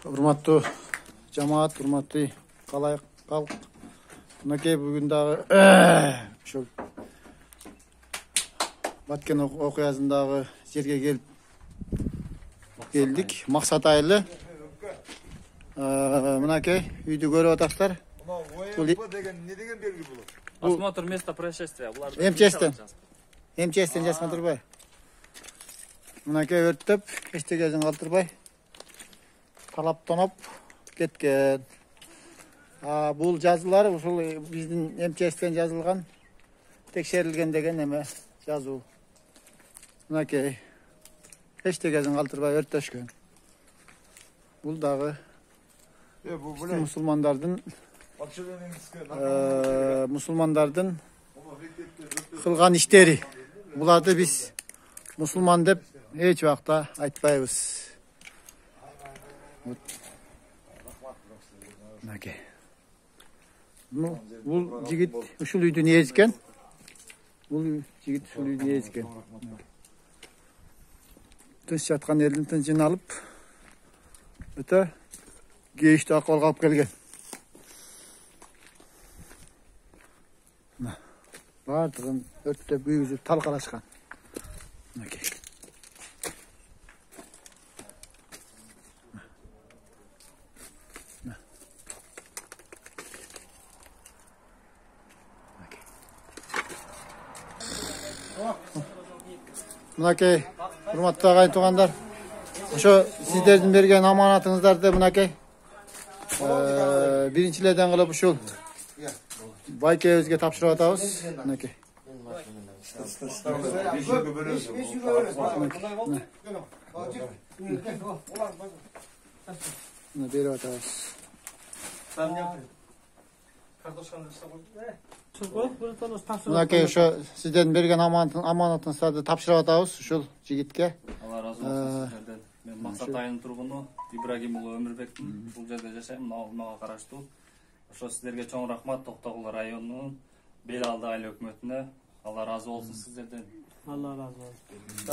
Урматтуу жамаат, урматтуу калайык калк. Мынакей бүгүн дагы ошол Баткен окуясындагы жерге келдик. Максат айылы. Мынакей үйдү көрүп атасыздар. Бул не деген белги болот? Осмотр места происшествия. МЧСтен жазма турбай. Мынакей өрттөп, эчтегесин калтырбай талап тоноп кеткен. Бул жазуулар ушул биздин МЧСтен жазылган, текшерилген деген эме жазуу. Мынакей эчтегесин калтырбай өрттөшкөн. Бул дагы мусулмандардын кылган иштери. Буларды биз мусулман деп эч убакта айтпайбыз. Мынакей. Бул жигит ушул үйдүн ээси экен. Бул жигит ушул үйдүн ээси экен. Тынч жаткан элдин тынчын алып, өтө кейиштүү акыбалга алып келген. Бардыгын өрттөп, үйгүзүп, талкалашкан. Мынакей. Мынакей, урматтуу агайын туугандар. Ошо сиздердин берген аманатыңыздарды мынакей. Биринчилерден кылып ушул байкебизге тапшырып атабыз. Мынакей. Мына берип атабыз. Мынакей ошо сиздердин берген аманатыңыздарды тапшырып атабыз ушул жигитке. Алла разы болсун сиздерден. Мен Максат айылынын тургуну Ибрагим уулу Өмүрбекмин. Бул жерде жашайм, мага караштуу. Ошо сиздерге чоң рахмат Токтогул районунун Бел алды айыл өкмөтүнө. Алла разы болсун сиздерден. Алла разы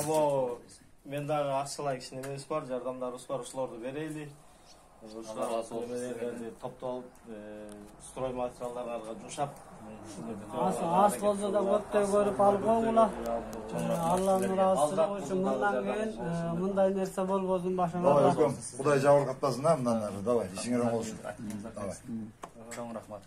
болсун. Мен дагы акчалай кичине эмебиз бар, жардамдарыбыз бар, ошолорду берели. Алла разы болсун. Топтолуп, строй материалдарды жумшап. Аз болса да көптөй көрүп алып койгула. Алланын ыраазычылыгы үчүн мындан кийин мындай нерсе болбосун башыңарга. Кудай жабыркатпасын мындан ары. Давай, ишиңер оң болсун. Давай. Чоң рахмат.